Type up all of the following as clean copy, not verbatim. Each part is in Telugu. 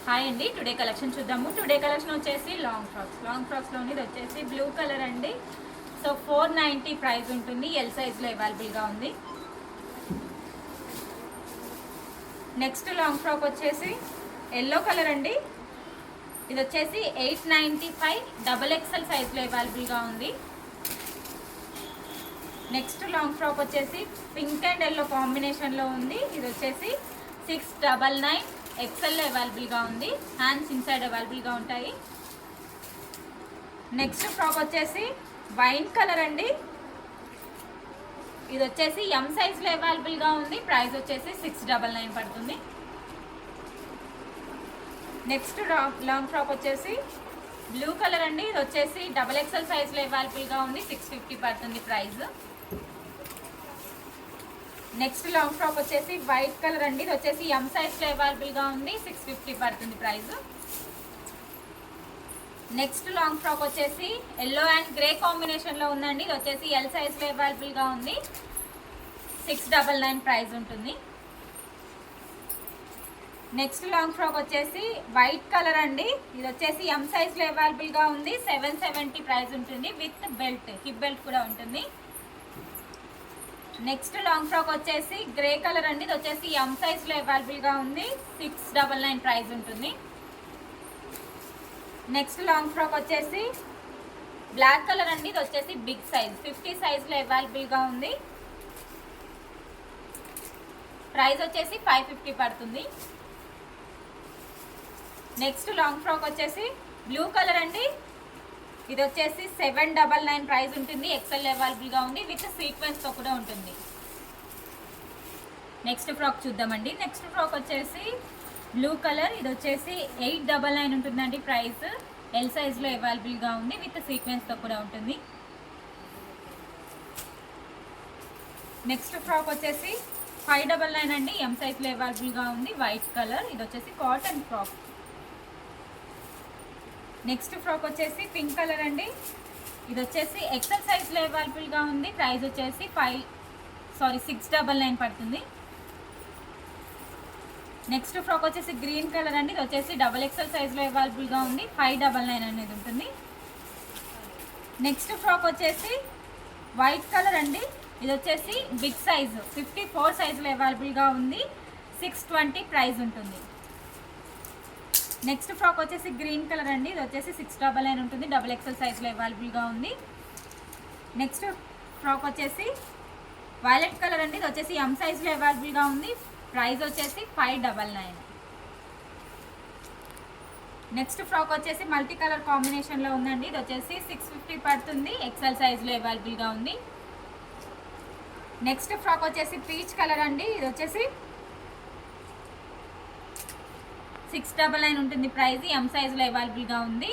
హాయ్ అండి, టుడే కలెక్షన్ చూద్దాము. టుడే కలెక్షన్ వచ్చేసి లాంగ్ ఫ్రాక్స్లోని ఇది వచ్చేసి బ్లూ కలర్ అండి. సో 490 ప్రైస్ ఉంటుంది. ఎల్ సైజ్లో అవైలబుల్గా ఉంది. నెక్స్ట్ లాంగ్ ఫ్రాక్ వచ్చేసి ఎల్లో కలర్ అండి. ఇది వచ్చేసి 895 డబల్ ఎక్స్ఎల్ సైజ్లో అవైలబుల్గా ఉంది. నెక్స్ట్ లాంగ్ ఫ్రాక్ వచ్చేసి పింక్ అండ్ ఎల్లో కాంబినేషన్లో ఉంది. ఇది వచ్చేసి 699 ఎక్సెల్లో అవైలబుల్గా ఉంది. హ్యాండ్స్ ఇన్సైడ్ అవైలబుల్గా ఉంటాయి. నెక్స్ట్ ఫ్రాక్ వచ్చేసి వైన్ కలర్ అండి. ఇది వచ్చేసి ఎం సైజ్లో అవైలబుల్గా ఉంది. ప్రైస్ వచ్చేసి 699 పడుతుంది. నెక్స్ట్ లాంగ్ ఫ్రాక్ వచ్చేసి బ్లూ కలర్ అండి. ఇది వచ్చేసి డబల్ ఎక్స్ఎల్ సైజ్లో అవైలబుల్గా ఉంది. 650 పడుతుంది ప్రైస్. నెక్స్ట్ లాంగ్ ఫ్రాక్ వచ్చేసి వైట్ కలర్ అండి. ఇది వచ్చేసి ఎం సైజ్లో అవైలబుల్గా ఉంది. 650 పడుతుంది ప్రైస్. నెక్స్ట్ లాంగ్ ఫ్రాక్ వచ్చేసి ఎల్లో అండ్ గ్రే కాంబినేషన్లో ఉందండి. ఇది వచ్చేసి ఎల్ సైజ్లో అవైలబుల్గా ఉంది. 699 ప్రైస్ ఉంటుంది. నెక్స్ట్ లాంగ్ ఫ్రాక్ వచ్చేసి వైట్ కలర్ అండి. ఇది వచ్చేసి ఎం సైజ్లో అవైలబుల్గా ఉంది. 770 ప్రైస్ ఉంటుంది. విత్ బెల్ట్, హిప్ బెల్ట్ కూడా ఉంటుంది. నెక్స్ట్ లాంగ్ ఫ్రాక్ వచ్చేసి గ్రే కలర్ అండి. ఇది వచ్చేసి ఎం సైజ్లో అవైలబుల్గా ఉంది. 699 ప్రైస్ ఉంటుంది. నెక్స్ట్ లాంగ్ ఫ్రాక్ వచ్చేసి బ్లాక్ కలర్ అండి. ఇది వచ్చేసి బిగ్ సైజ్ 50 సైజ్లో అవైలబుల్గా ఉంది. ప్రైస్ వచ్చేసి 550 పడుతుంది. నెక్స్ట్ లాంగ్ ఫ్రాక్ వచ్చేసి బ్లూ కలర్ అండి. ఇది వచ్చేసి 799 ప్రైస్ ఉంటుంది. ఎక్సెల్ అవైలబుల్గా ఉంది. విత్ సీక్వెన్స్తో కూడా ఉంటుంది. నెక్స్ట్ ఫ్రాక్ చూద్దామండి. నెక్స్ట్ ఫ్రాక్ వచ్చేసి బ్లూ కలర్. ఇది వచ్చేసి 899 ఉంటుందండి ప్రైస్. ఎల్ సైజ్లో అవైలబుల్గా ఉంది. విత్ సీక్వెన్స్తో కూడా ఉంటుంది. నెక్స్ట్ ఫ్రాక్ వచ్చేసి 599 అండి. ఎం సైజ్లో అవైలబుల్గా ఉంది. White colour. ఇది వచ్చేసి కాటన్ ఫ్రాక్. నెక్స్ట్ ఫ్రాక్ వచ్చేసి పింక్ కలర్ అండి. ఇది వచ్చేసి ఎక్సెల్ సైజ్లో అవైలబుల్గా ఉంది. ప్రైస్ వచ్చేసి 699 పడుతుంది. నెక్స్ట్ ఫ్రాక్ వచ్చేసి గ్రీన్ కలర్ అండి. ఇది వచ్చేసి డబల్ ఎక్సెల్ సైజ్లో అవైలబుల్గా ఉంది. 599 అనేది ఉంటుంది. నెక్స్ట్ ఫ్రాక్ వచ్చేసి వైట్ కలర్ అండి. ఇది వచ్చేసి బిగ్ సైజు 54 సైజులో అవైలబుల్గా ఉంది. 620 ప్రైస్ ఉంటుంది. నెక్స్ట్ ఫ్రాక్ వచ్చేసి గ్రీన్ కలర్ అండి. ఇది వచ్చేసి 699 ఉంటుంది. డబుల్ ఎక్స్ఎల్ సైజ్లో అవైలబుల్గా ఉంది. నెక్స్ట్ ఫ్రాక్ వచ్చేసి వైలెట్ కలర్ అండి. ఇది వచ్చేసి ఎం సైజ్లో అవైలబుల్గా ఉంది. ప్రైస్ వచ్చేసి 599. నెక్స్ట్ ఫ్రాక్ వచ్చేసి మల్టీ కలర్ కాంబినేషన్లో ఉందండి. ఇది వచ్చేసి 650 పడుతుంది. ఎక్స్ఎల్ సైజ్లో అవైలబుల్గా ఉంది. నెక్స్ట్ ఫ్రాక్ వచ్చేసి పీచ్ కలర్ అండి. ఇది వచ్చేసి 699 ఉంటుంది ప్రైస్. ఎం సైజులో అవైలబుల్గా ఉంది.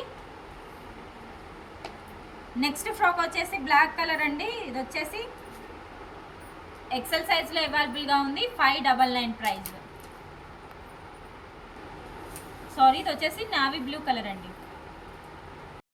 నెక్స్ట్ ఫ్రాక్ వచ్చేసి బ్లాక్ కలర్ అండి. ఇది వచ్చేసి ఎక్సెల్ సైజులో అవైలబుల్గా ఉంది. 599 ప్రైస్. సారీ, ఇది వచ్చేసి నావీ బ్లూ కలర్ అండి.